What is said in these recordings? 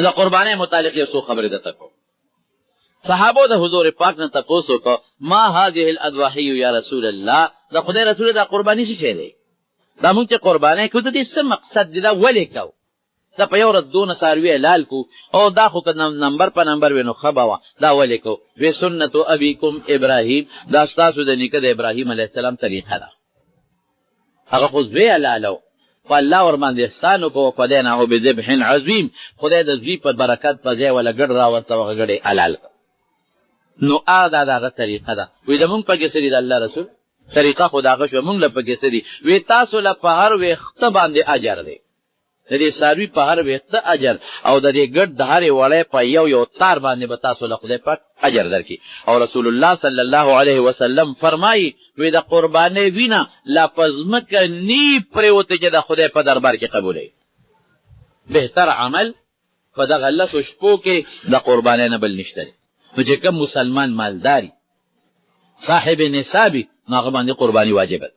د قربانۍ متعلق یو څو خبرې درته کوم. صحابو د حضور پاک نه تپوس وکړه ما هذه الاضواحي یا رسول الله، د خدای رسول دا قرباني څه شی دی؟ دا موږ چې قربانۍ کوو د دې څه مقصد دی؟ دا ولې کوو؟ دا په یو ورځ 2 څاروي حلال کو او دا خو که نمبر په نمبر وي نو ښه به وه. دا ولې کوو؟ وی سنت ابیکم ابراهیم، دا ستاسو د نیکه د ابراهیم علیه السلام طریقه ده. هغه خو زوی حلالو خو الله ورباندې احسان وکړو فدیناه بذبح عظیم، خدای د زوی په برکت په ځای وله ګډ راورته هغه ګډې حلال کړ. نو دا د هغه طریقه ده. وی د مونږ پکې څه دي د الله رسول طریقه خو د هغه شوه، مونږ له پکې څه دي؟ وی تاسو له په هر ویښته باندې اجر دی، د دې څاروي په هر ویښته اجر، او د دې ګډ د هرې وړۍ په یو تار باندې به تاسو له خدای پاک اجر درکړي. او رسول الله صلی الله علیه وسلم فرمایي وی د قربانۍ وینه لا په ځمکه نی پرېوتې چې د خدای په دربار کې قبولوي. بهتر عمل په دغه لسو شپو کې د قربانۍ نه بل نشته دی. نو چې کوم مسلمان مالداري صاحب نصابي نو هغه باندې قرباني واجبه ده.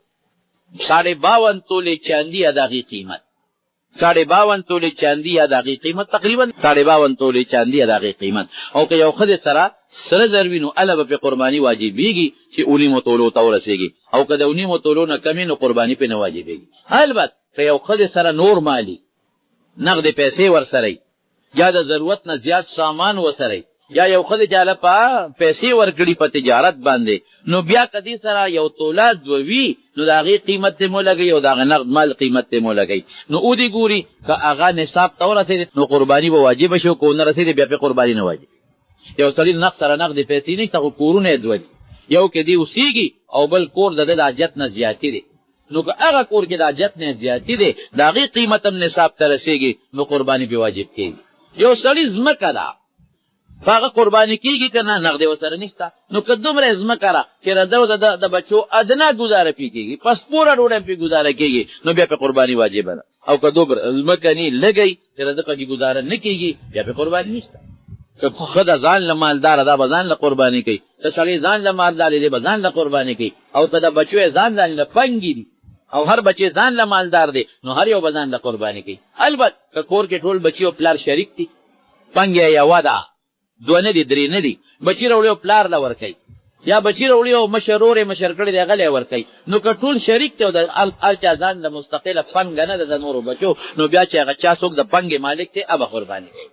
52 تولې چاندي یا د هغې قیمت، 52 تولې چاندي یا د هغې قیمت، تقریبا 52 تولې چاندي یا د هغې قیمت. او که یو ښځې سره سره زر وي نو هله به پرې قرباني واجبېږي چې 19 تولو ته ورسېږي، او که د 19 تولو نه کمې نو قرباني پرې نه واجبېږي. البته که یو ښځې سره نور مالي نغدې پیسې ورسره یا د ضرورت نه زیات سامان ورسره یا یو ښځې چې هله په پیسې ورکړي په تجارت باندې، نو بیا که دې سره یو توله دوه وي نو د هغې قیمت ته مو لګوي او د هغه نغد مال قیمت ته مو لګوي. نو ودې ګوري که هغه نصاب ته ورسېدې نو قرباني به واجبه شو، که ونه رسېدې بیا پې قرباني نه واجب. یو سړي نغد سره نغدې پیسې نشته خو کورونه یې دوه دي، یو کې دې اوسېږي او بل کور د ده د حاجت نه زیاتې دی. نو که هغه کور کې د حاجت نه زیاتې دی د هغې قیمت هم نصاب ته رسېږي نو قرباني پې واجب کېږي. یو سړي ځمکه ده په هغه قرباني کېږي که نه نغدې ورسره نشته، نو که دومره یې ځمکه ده چې د بچو ادنا ګزاره پې کېږي، پسپوره ډوډۍ پې ګزاره کېږي نو بیا پې قرباني واجبه ده. او که دومره ځمکه نه لږی چې د ده پکې ګزاره نه کېږي بیا پې قرباني نشته. که ښځه ځان له مالداره ده به ځان له قرباني کوي، که سړی ځان له مالدار دی به ځان له قرباني کوي، او که د بچو یې ځان له پنګې دي او هر بچی ځان له مالدار دی نو هر یو به ځان له قرباني کوي. البته که کور کې ټول بچي او پلار شریک دي، پنګې یوه ده، 2 نه دي 3 نه دي، بچي راوړي او پلار له ورکوي، یا بچي راوړي او مشر ورور یې مشر کړی دی هغه له یې ورکوي. نو که ټول شریک دی او د هر چا ځان له مستقله پنګه نه ده د نورو بچو، نو بیا چې هغه چا څوک د پنګې مالک دی هغه قرباني کوي.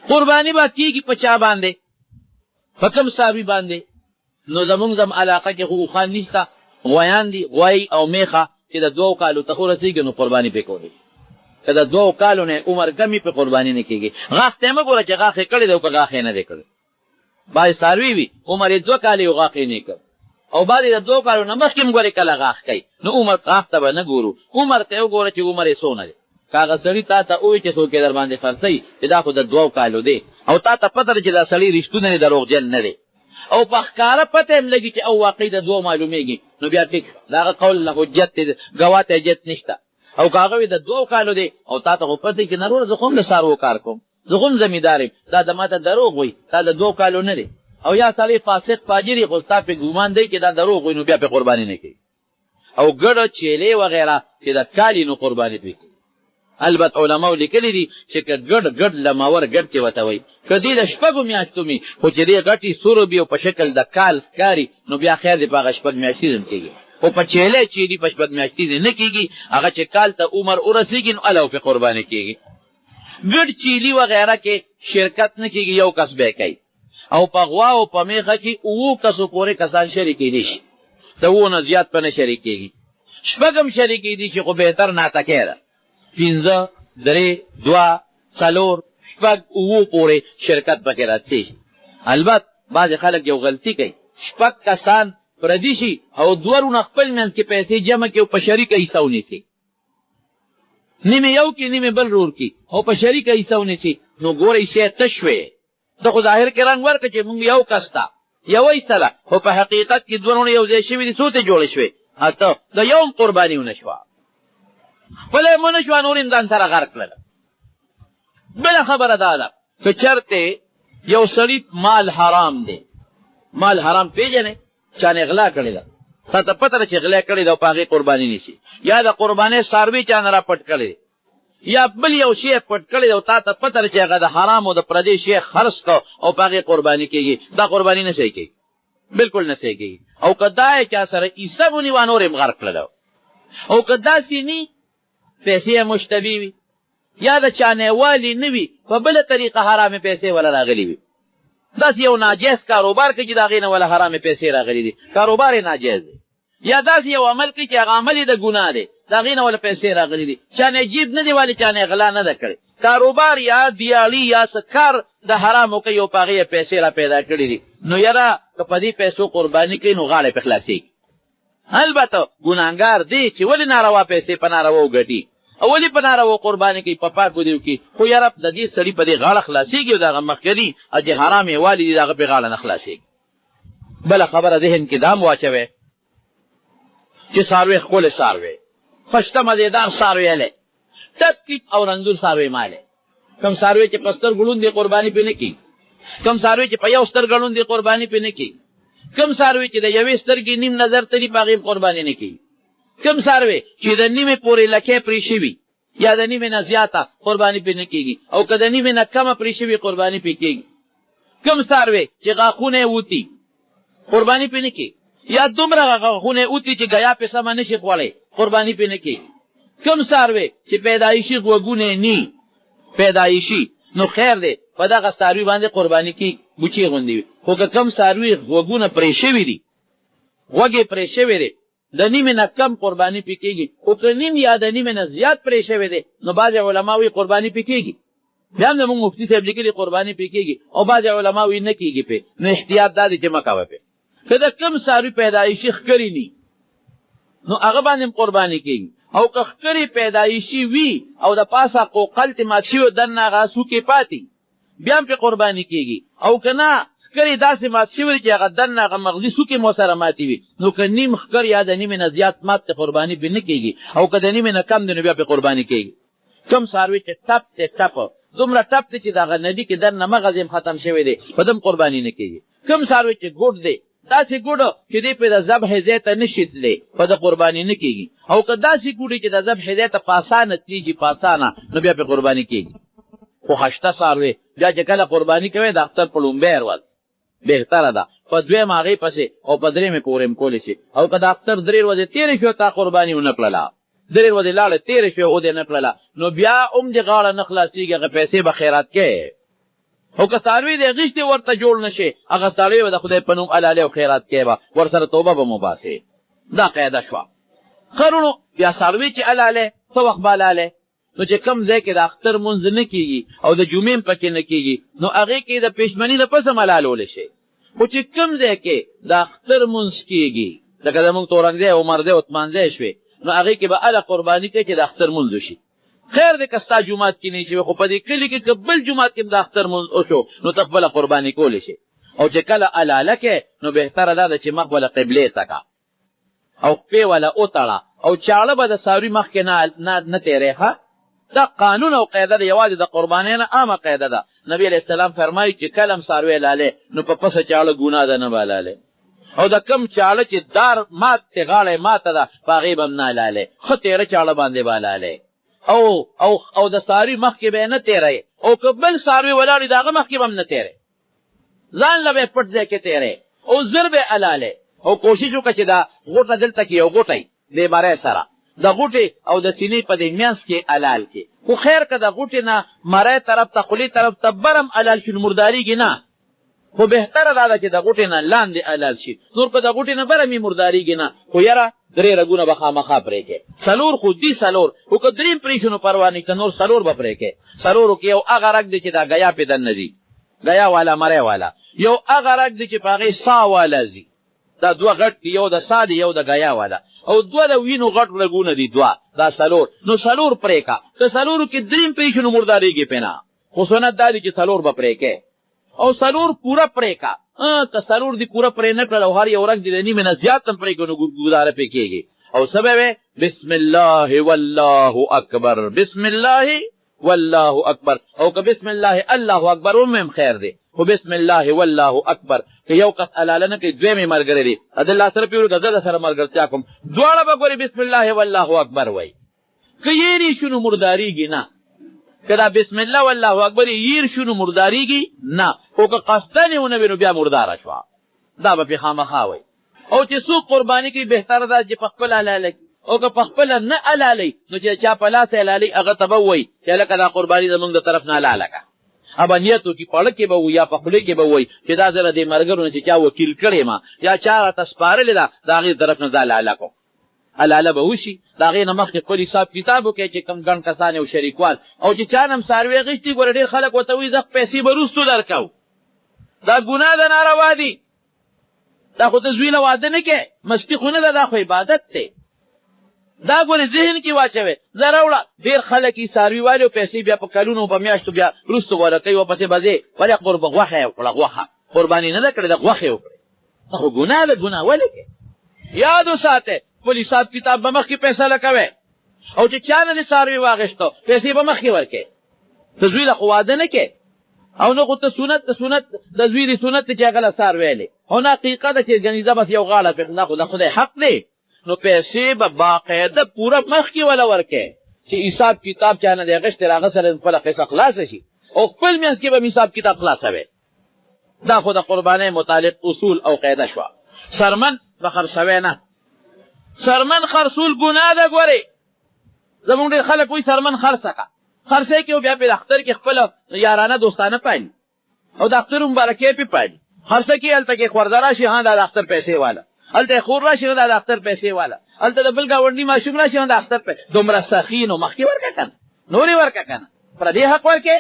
قرباني به کېږي په چا باندې؟ په کوم څاروي باندې؟ نو زمونږ علاقه کې خو اوښان نشته، غویان دي، غوی او میخه چې د 2 کالو ته خو رسېږي نو قرباني پرې کولی. که د 2 کالو نه عمر کم وي پرې قرباني نه کېږي. غاښ ته یې مه ګوره چې غاښ یې کړی دی او که غاښ یې نه دی کړی. بعضې څاروي وي عمر یې 2 کاله یو غاښ یې نه کړ، او بعضې د 2 کالو نه مخکې هم ګورې کله غاښ کوي، نو عمر غاښ ته به نه ګورو، عمر ته یې وګوره چې عمر یې څونه دی. که هغه سړي تا ته ووایي چې څوک یې در باندې خرڅوي چې دا خو د 2 کالو دی او تا ته پته ده چې دا سړي رښتونه دی دروغجن نه دی، او په ښکاره پته هم لګي چې او واقعي د 2 معلومېږي، نو بیا ټیک د هغه قول نه حجت دی، ګواه ته حجت نشته. او که هغه وي د 2 کالو دی او تا ته خو پته چې نروره زه خو هم د څاروو کار کوم، زه خو هم زمیندار یم، دا د ما ته دروغ وایي دا د 2 کالو نه دی، او یا سړی فاسق فاجر یې خو ستا پې ګمان دی چې دا دروغ وایي نو بیا پې قرباني نه کوي. او ګډه چیلې وغیره چې د کالي نو قرباني پې کوي. البته علماو لیکلي دي چې که ګډ لماور ګډ چې ورته وایي، که دې د 6 میاشتو وي خو چې دې غټې سورو وي او په شکل د کال ښکاري نو بیا خیر دی په هغه 6 میاشتې هم کېږي، خو په چیلې چې دي په 6 میاشتې دې نه کېږي، هغه چې کال ته عمر ورسېږي نو هله پې قرباني کېږي. ګډ چیلي وغیره کې شرکت نه کېږي، یو کس به یې کوي. او په غوا او په میخه کې 7 کسو پورې کسان شریکېدی شي، د 7 نه زیات په نه شریکېږي. 6 هم شریکېدي شي خو بهتر ناتکۍ ده، 5 3 2 4 6 7 پورې شرکت پکې راتلی شي. البته بعضې خلک یو غلطي کوي، 6 کسان پردي شي او 2 ورونه خپل منځ کې پیسې جمع کړي او په شریکه حصه ونیسي، نیمې یو کې نیمې بل رور کې او په شریکه حصه ونیسي، نو ګوره حصې تش شوې. ته خو ظاهر کې رنګ ورکړه چې مونږ یو کس ته یوه حصه ده، خو په حقیقت کې 2 ورونه یو ځای شوي دي، څو ته جوړې شوې؟ اته د یو هم قرباني ونه شوه، خپله یې ونه شوه، نور یې ځان سره غر کړله. بله خبره دا ده که چرته یو سړي مال حرام دی، مال حرام پېژنې چا نه غلا کړې ده، تا ته پته ده چې غلا کړې ده او په هغې قرباني نیسي، یا د قربانۍ څاروي چا نه را پټ کړی دی، یا بل یو شی پټ کړی او تا ته پته چې هغه د حرام او د پردي شی خرڅ کو او په هغې قرباني کېږي، دا قرباني نه صحیح کېږي، بالکل نه صحیح کېږي. او که دا یې چا سره عیسه ونیوه نور یې غرق کړلو، او که داسې نی پیسې یې مشتبه وي یا د چا نیوالي نه وي، په بله طریقه حرامې پیسې وله راغلي وي، داسې یو ناجیز کاروبار کوي چې د هغې نه وله حرامې پیسې راغلي دي، کاروبار یې ناجیز دی. یا داسې یو عمل کوي چې هغه عمل یې د ګناه دی، د هغې نه وله پیسې راغلي دي، چا نه جیب نه دی والي، چا نه غلا نه ده کړې، کاروبار یا دیالي یا څه کار د حرامو کوي او په هغې یې پیسې را پیدا کړي دي، نو یاره که په دې پیسو قرباني کوي نو غاړه پې خلاصېږي. البته ګناهګار دی چې ولې ناروا پیسې په ناروا وګټي او ولې په ناروا قرباني کوي، په پاکو دیو کې، خو یاره د دې سړي په دې غاړه خلاصېږي او د هغه مخکې او چې حرام یې والي دي د هغه پې غاړه نه خلاصېږي. بله خبره ذهن کې دام واچوئ چې څاروی ښکلی څاروی، خشته مزېدار څاروی یلی، ټپ ټیپ او رنځور څاروی مالی، کم څاروی چې په سترګو ړوند دی قرباني پې نه کېږي، کم څاروی چې په یو سترګه ړوند دی قرباني پې نه کېږي، کم څاروی چې د یوې سترګې نیم نظر ته دي په هغې قرباني نه کېږي، کم څاروی چې د نیمې پورې لکۍ پرې شوي یا د نیمې نه زیاته قرباني پې نه کېږي، او که د نیمې نه کمه پرې شوي قرباني پې کېږي، کم څاروی چې غاښونه یې وتي قرباني پې نه کېږي، یا دومره غاښونه یې وتي چې ګیا پې سمه نه شي خوړی قرباني پې نه کېږي، کم څاروی چې پیدایشي غوږونه یې ني پیدایشي، نو خیر دی په دغه څاروي باندې قرباني کېږي، بوچې غوندې وي. خو که کم څاروي غوږونه پرې شوي دي، غوږ یې پرې شوی دی، د نیمې نه کم قرباني پې کېږي، خو که نیم یا د نیمې نه زیات پرې شوی دی نو بعضې علما وایي قرباني پې کېږي، بیا هم زموږ مفتي صاحب لیکلي قرباني پې کېږي، او بعضې علما وایي نه کېږي پې. نو احتیاط دا دی چې مه کوه پې. که د کم څاروي پیدایشي ښکرې ني نو هغه باندې هم قرباني کېږي، او که ښکرې پیدایشي وي او د پاسه قوقل تې مات شوي دننه هغه سوکې پاتې بیا هم پې قرباني کېږي، او که نه ښکرې داسې مات شوي چې هغه دننه هغه مغزي سوکې مو سره ماتې وي، نو که نیم ښکر یا د نیمې نه زیات مات ته قرباني پې نه کېږي، او که د نیمې نه کم دی نو بیا پې قرباني کېږي. کم څاروي چې ټپ دی ټپ دومره ټپ دی چې د هغه نډي کې دننه مغز یې ختم شوی دی په ده قرباني نه کېږي. کم څاروي چې ګوډ دی داسې ګوډه چې دی پې د ذبح ځای ته نه شي تللی په ده قرباني نه کېږي، او که داسې ګوډې چې د ذبح ځای ته په اسانه تلي شي په اسانه نو بیا پې قرباني کېږي. خو خشته څاروی بیا چې کله قرباني کوئ د اختر په لومبۍ ورځ بهتره ده، په دویم هغې پسې او په درېیمې پورې هم کولی شي، او که د اختر درې ورځې تېرې شوې تا قرباني ونه کړله، درې ورځې لاړې تېرې شوې او دې نه کړله، نو بیا هم دې غاړه نه خلاصېږي، هغه پیسې به خیرات کوې. او که څاروي د غشتې ورته جوړ نه شي هغه څاروي به د خدای په نوم حلالې او خیرات کوې به ورسره توبه به مو باسې. دا قاعده شوه. خرونو بیا څاروي چې حلالې څه وخت به حلالې، نو چې کم ځای کې د اختر مونځ نه کېږي او د جمعې هم پکې نه کېږي نو هغې کې د پېشمني نه پس هم حلالولی شي. خو چې کم ځای کې د اختر مونځ کېږي لکه زمونږ تورنګ ځای عمر ځای عثمان ځای شوې نو هغې کې به هله قرباني کوي چې د اختر مونځ وشي. خیر دی که ستا جومات کې نه شوي، خو په دې کلي کې که بل جومات کې د اختر مونځ وشو نو ته خپله قرباني کولی شي. او چې کله حلاله کې نو بهتره دا ده چې مخ به له قبلې ته که او پې وله وتړه، او چاړه به د څاروي مخکې نه تېری ښه. دا قانون او قاعده ده، یوازې د قربانۍ نه عامه قاعده ده. نبي علیه السلام فرمایي چې کله هم څاروی حلالې نو په پسه چاړه ګناه ده نه به حلالې، او د کم چاړه چې دار مات دی غاړه یې ماته ده په هغې به هم نه حلالې، ښه تېره چاړه باندې به حلالې، او د څاروي مخکې به یې نه تېری، او که بل څاروي ولاړ د هغه مخکې به هم نه تېری، ځان له به یې پټ ځای کې تېری، او زر به یې حلالې. او کوشش وکړه چې دا غوټه دلته کې یو غوټی دې مرۍ سره د غوټې او د سینې په دې منځ کې حلال کې. خو خیر که د غوټې نه مرۍ طرف ته خولې طرف ته بر هم حلال شي نو مردارېږي نه، خو بهتره دا ده چې د غوټې نه لاندې حلال شي، نور که د غوټې نه بر هم یې مردارېږي نه. خو یاره درې رګونه به خامخا پرې کې، څلور خو دي څلور، خو که درې پرې شو نو پروا نشته، نور څلور به پرې کې. څلورو کې یو هغه رګ دی چې دا ګیا پې دننه دي، ګیا والا مرۍ والا، یو هغه رګ دی چې په هغې سا والا ځي، دا دوه غټ دي، یو د سا دی یو د ګیا والا، او دوه د وینو غټ رګونه دي دوه، دا څلور. نو څلور پرې که که څلورو کې درېم پرې شو نو مردارېږي پې نه، خو سنت دا دی چې څلور به پرې کې، او څلور پوره پرې که که څلور دي پوره پرې نه کړل او هر یو رګ دي د نیمې نه زیات هم پرې کړو نو ګزاره پې کېږي. او څه به وې بسم الله والله اکبر، بسم الله والله اکبر، او که بسم الله الله اکبر هم خیر دی، خو بسم الله والله اکبر که یو کس حلاله نه کوي دویم یې ملګری دی د الله سره پې وړي که زه د سره ملګرتیا کوم دواړه به ګورې بسم الله والله اکبر وایي. که یېرې شو نو مردارېږي نه، که دا بسم الله والله اکبر یې یېر شو نو مردارېږي نه، خو که قصدن یې ونه وي نو بیا مرداره شوه. دا به پې خامخا وی. او چې څوک قرباني کوي بهتره ده چې په خپله حلاله کړي، او که په خپله نه حلالوي نو چې چا په لاس حلالوي هغه ته به ووایي چې هلکه دا قرباني زمونږ د طرف نه حلاله کړه. ابه نیت وکړي، پړه کې به ووایي یا په خولې کې به ووایي چې دا زه له دې ملګرو نه چې چا وکیل کړې ما یا چا راته سپارلې ده د هغې طرف نه زه حلاله کوم. حلاله به وشي، د هغې نه مخکې خپل حساب کتاب وکړئ چې کوم ګڼ کسان او شریکوال او چې چا نه هم څاروي اخېستي، ګوره ډېر خلک ورته وایي زه پیسې به وروستو درکوو. دا ګناه ده، ناروا دي. دا خو ته زوی له واده نه کې، مستي خو نه ده، دا خو عبادت دی. دا ګورې ذهن کې واچوې، زه راوړه. ډېر خلک یې څاروي والي او پیسې بیا په کلونو په میاشتو بیا وروستو غوره کوي، ورپسې به ځې ولې غوښه یې وکړه، غوښه قرباني نه ده کړې، د غوښې وکړې. دا خو ګناه ده، ګناه ولې کې؟ یاد وساتئ خپل حساب کتاب به مخکې فیصله کوئ، او چې چا نه دې څاروي واخېستو پیسې به مخکې ورکړې. ته زوی له خو واده نه کې، او نه خو ته سنت د زوی د سنت دی چې هغه له څار ویلې، او نه حقیقت ده چې ګنیزه بس یو غاړه پرې نه، خو د خدای حق دی. نو پیسې به باقاعده پوره مخکې وله ورکې چې حساب کتاب چا نه دی اخېستی، هغه سره خپله قصه خلاصه شي، او خپل منځ کې به حساب کتاب خلاصوي. دا خو د قربانۍ متعلق اصول او قاعده شوه. سرمن به خرڅوی نه، سرمن خرڅول ګناه ده. ګورې زمونږ ډېر خلک وایي سرمن خرڅه کړه، خرڅی کې او بیا پې د اختر کې خپله یارانه دوستانه پالي، او د اختر مبارکۍ پې پالي. خرڅه کې هلته کې خورده راشي، ها دا د اختر پیسې والا، هلته یې خور راشي، نو دا د اختر پیسې والا، هلته د بل ګاونډي ماشوم راشي، نو د اختر پیسې. دومره سخي نو مخکې ورکړه که نه، نورې ورکړه که نه، پردې حق ورکې.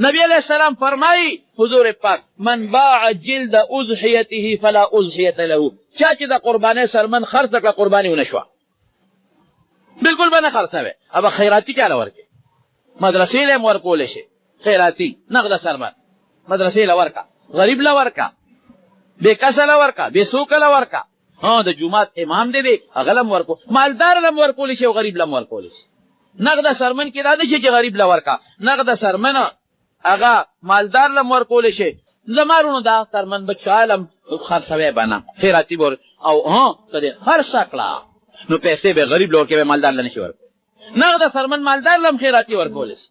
نبی علیه السلام فرمایي حضور پاک من باع جلد اضحیته فلا اضحیة له، چا چې د قربانۍ سرمن خرڅ کړه قرباني ونه شوه، بلکل به نه خرڅوي. ابه خیراتي چاله ورکې، مدرسې له هم ورکولی شي، خیراتي نغده سرمن مدرسې له ورکه، غریب له ورکه، بې کسه له ورکه، بې سوکه له ورکه. د جومات امام دی دی هغه له هم ورکو، مالدار له هم ورکولی شي او غریب له هم ورکولی شي. نغده سرمن کې دا نه شي چې غریب له ورکه، نغده سرمن هغه مالدار له هم ورکولی شي. زما وروڼو دا سرمن به چا له هم خرڅوی به نه، خیراتي به او که دې خرڅه کړه نو پیسې به غریب له ورکوي، مالدار له نه شي ورکوي. نغده سرمن مالدار له هم خیراتي ورکولی شي،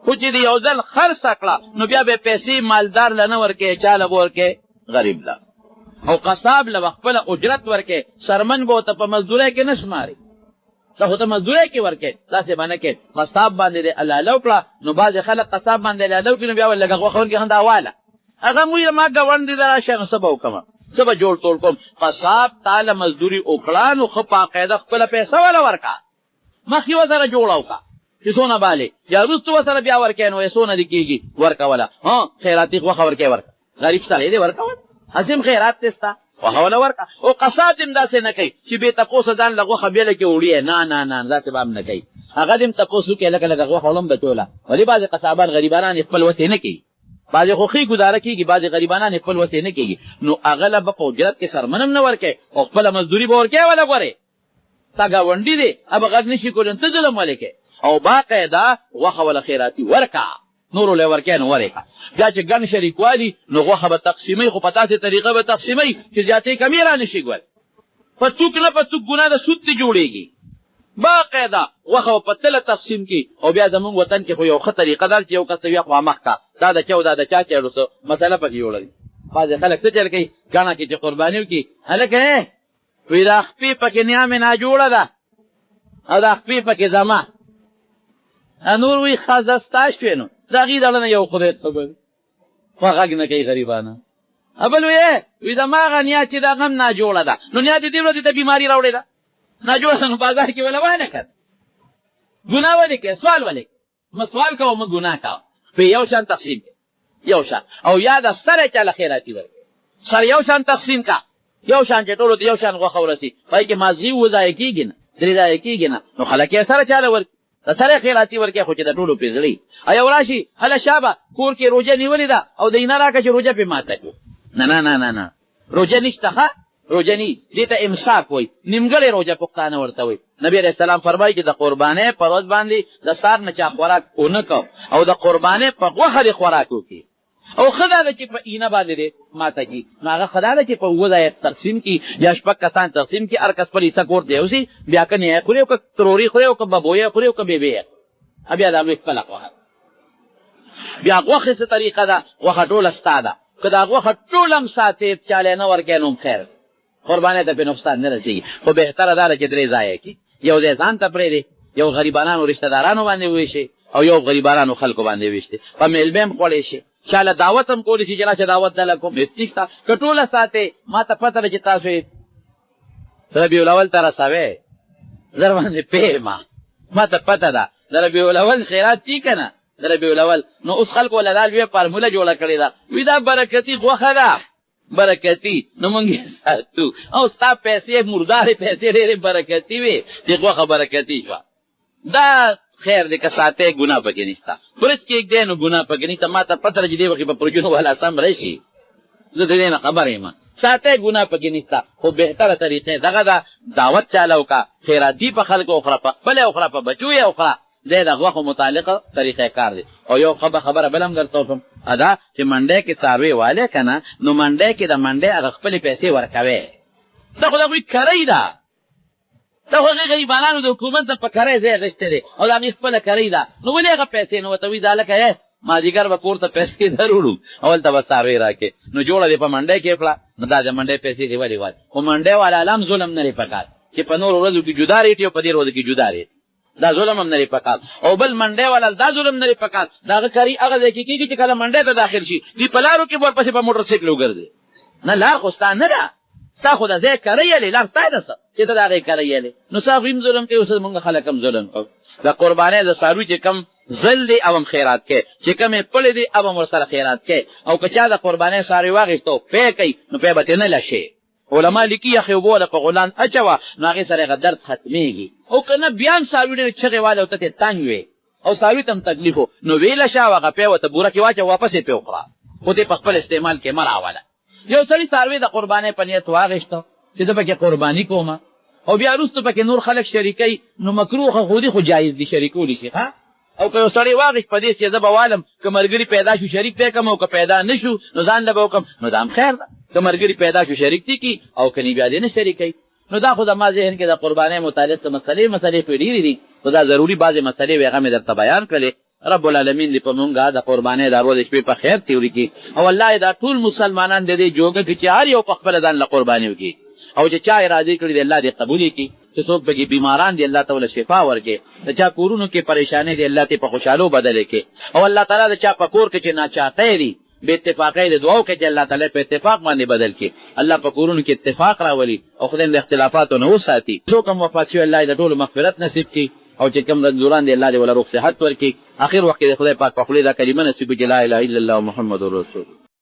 خو چې د یو ځل خرڅه کړه نو بیا به پیسې مالدار له نه ورکوي، چا له به ورکوي؟ غریب له. او قصاب له به خپله اجرت ورکوي، سرمن به ورته په مزدورۍ کې نه شماري، دا خو ته مزدورۍ کې ورکوي، داسې به نه کوې. قصاب باندې دې حلاله وکړه، نو بعضې خلک قصاب باندې حلاله وکړي، نو بیا ول لږه غوښه ورکړي، هم دا واله هغه مو ویل ما ګاونډ دې ته راشي، نو څه به وکړم، څه به جوړ ټول کوم. قصاب تا له مزدوري وکړه نو ښه باقاعده خپله پیسه وله ورکړه، مخکې ورسره جوړه وکړه چې څونه بالې، یا وروستو ورسره بیا ورکوې نو یې څونه دې کېږي ورکوله. خیراتي غوښه ورکوې ورکړه، غریب سره یې دې ورکول، هسې هم خیرات دی ستا، غوښه وله ورکړه. او قصاب دې هم داسې نه کوي چې بې تپوسه ځان له غوښه بېله کې وړي، نه نه نه، داسې به هم نه کوي. هغه دې هم تپوس وکړي لکه لکه غوښه وړم به ټوله. ولې بعضې قصابان غریبانان یې خپل وسې نه کوي، بعضې خو ښې ګزاره کېږي، بعضې غریبانان یې خپل وسې نه کېږي، نو هغه له به په اجرت کې سرمن هم نه ورکوي او خپله مزدوري به ورکوي. وله ګورې تا ګاونډي دی ابه غږ نه شي کولی، ته ظلم ولې کوې؟ او باقاعده غوښه وله خیراتي ورکړه، نورو له ورکوې نو ورکړه. بیا چې ګڼ شریکوالي نو غوښه به تقسیموي، خو په داسې طریقه به تقسیموي چې زیاتې کمې را نه شي. ګول په څوک نه په څوک ګناه د سود ته جوړېږي. باقاعده غوښه به په تله تقسیم کړي. او بیا زمونږ وطن کې خو یو ښه طریقه ده چې یو کس ته وي خوامخ کا، دا د چا او دا د چا چېړو څه مسله پکې جوړوي. بعضې خلک څه چل کوي ګڼه کې چې قرباني وکړي، هلکه وایي دا خپې پکې نیا مې ناجوړه ده او دا خپې پکې زما، نور وایي ښځه ستا شوې نو د هغې دړه نه یو خدای خبر خو غږ نه کوي غریبانه. بل وایي زما هغه نیا چې د هغه هم ناجوړه ده، نو نیا دې دې ورځې ته بیماري راوړې ده ناجوړه ده، نو بازار کې وله وانه کړ. ګناه ولې کوې؟ سوال ولې کوې؟ سوال کوه مه ګناه کوه. په یو شان تقسیم کړې، یو شان. او یا د سره چاله خیراتي ورکړې، سر یو شان تقسیم کا، یو شان چې ټولو ته یو شان غوښه ورسي، پای کې مازغي اووه ځایه کېږي نه، درې ځایه کېږي نه، نو خلک یې سره چاله ورکړي، د سره خیراتي ورکړې، خو چې د ټولو پرې زړی. یو راشي هله شابه کور کې روژه نیولې ده او د اینه راکړه چې روژه پرې ماته کړو، نه نه نه نه نه، روژه نشته، ښه روژه نی، دې ته امساک وایي، نیمګړې روژه پښتانه ورته وایي. نبی علیه السلام فرمایي چې د قربانۍ په ورځ باندې د سار نه چا خوراک ونه کو او د قربانۍ په غوښه دې خوراک وکړي. او خدا ده چې په اینه باندې دی ماته کی نو هغه خدا ده چې په اووه ځایه تقسیم کی یا شپږ کسان تقسیم کی هر کس پر حصه کور دی اوسي بیا که نه خوري او که تروري خوري او که ببویه خوري او که بیبی بیا د هغوی خپله غوښه بیا غوښې څه طریقه ده غوښه ټوله ستا ده که دا غوښه ټول هم ساتې چالی نه ورکوې نو خیر قربانۍ ته پرې نقصان نه رسېږي خو بهتره دا ده چې درې ځایه کي یو ځای ځان ته پرېږدي یو غریبانانو رشته دارانو باندې وویشي او یو غریبانانو خلکو باندې ویشتې په میلبې هم خوړی شي چاله دعوت هم کولی شي چې راشه دعوت دله کوم استیک ته که ټوله ساتې ما ته پته ده چې تاسو یې ربیع الاول ته رسوئ زر باندې پوهېږم ما ته پته ده د ربیع الاول خیرات چي که نه د ربیع الاول نو اوس خلکو له دا لویه فارموله جوړه کړې ده وي دا برکتي غوښه ده برکتي نو موږ یې ساتو او ستا پیسې مردارې پیسې ډېرې برکتي وې چې غوښه برکتي شوه دا خیر دی که ساتې ګناه پکې نشته فرج کېږدی نو ګناه پکې نشته ما ته پته ده چې دې وخت په فرجونو والا سم راشي زه د دې نه خبر یم ساتې ګناه پکې نشته خو بهتره طریقې دغه ده دعوت چاله وکړه خیراتي په خلکو وخوره په خپله وخوره په بچو یې وخوره دی د غوښو متعلقه طریقه کار دی او یو خبره بل هم درته وکړم ادا چې منډی کې څاروی والی که نه نو منډی کې د منډی هغه خپلې پیسې ورکوې دا خو د هغوی کرۍ ده دا خو هغې غریبانانو د حکومت نه په کرۍ ځای اخیستی دی او د هغې خپله کرۍ ده نو ولې هغه پیسې نو ورته وایي دا لکه مازدیګر به کور ته پیسې دروړو اولته به څاروی راکړې نو جوړه دې په منډی کې کړه نو دا د منډی پیسې دې ولې غواړي خو منډی والا هم ظلم نه دی پکار چې په نورو ورځو کې جدا ریټ او په دې ورځو کې جدا ریټ دا ظلم هم نه پکار او بل منډی والا دا ظلم نه پکار دا هغه کاري هغه ځای کې کېږي چې کله منډی ته داخل شي دوی په لارو کې ورپسې په موټر سایکل وګرځي نه لار خو ستا نه ده ستا خو د ځای کری یلې لار ستا ده څه چې ته د هغې کری یلې نو ستا خو هم ظلم کوي اوس مونږ خلک هم ظلم کوو د قربانۍ د څاروي چې کم ځل دی او هم خیرات کوي چې کم یې پلې دی او هم ورسره خیرات کوي او که چا د قربانۍ څاروي واخېستو پی کوي نو پی به ترې نه لشي علما لیکي یخې اوبه وله په غولان اچوه نو هغې سره هغه درد ختمېږي او که نه بیا هم څاروي ډېرې چغې والې او ته ترې تنګ وې او څاروي ته هم تکلیف و نو ویله شه او هغه پی ورته بوره کې واچوه واپس یې پې وخوره خو دې په خپل استعمال کې مه راوله یو سړي څاروي د قربانۍ په نیت واخېسته چې زه پکې قرباني کومه او بیا وروسته پکې نور خلک شریکوي نو مکروه خو دي خو جایز دي شریکولی شي او که یو سړی واخېست په دې چې زه به والم که ملګري پیدا شو شریک پې کړم او که پیدا نه شو نو ځان له به وکړم نو دا هم خیر ده که ملګري پیدا شو شریک دي کي او که نه بیا دې نه شریکوي نو دا خو زما ذهن کې د قربانۍ متعلق څه مسلې پې ډېرې دي خو دا ضروري بعضې مسلې وې هغه مې درته بیان کړلې رب العالمین دې په مونږه د قربانۍ د ورځې شپې په خیر تېوري کړي او الله دا ټول مسلمانان د دې جوګه کړي چې هر یو په خپله ځان له قرباني وکړي او چې چا ارادې کړي د الله دې قبول یې کړي چې څوک پکې بیماران دي الله تعالی شفا ورکړي د چا کورونو کې پریشانۍ دي الله ته په خوشحالو بدلې کړي او الله تعالی د چا په کور کې چې ناچاقۍ دي بې اتفاقۍ د دعاو کې چې الله تعالی په اتفاق باندې بدل کړي الله په کورونو کې اتفاق راولي او خدای د اختلافاتو نه وساتي څوک هم وفات شوي الله د ټولو مغفرت نصیب کړي او چې کوم رنځوران دي الله دې وله روغ صحت ورکړي اخر وخت کې د خدای پاک په خولې دا کلمه نصیب کړي لا اله الا الله محمد رسول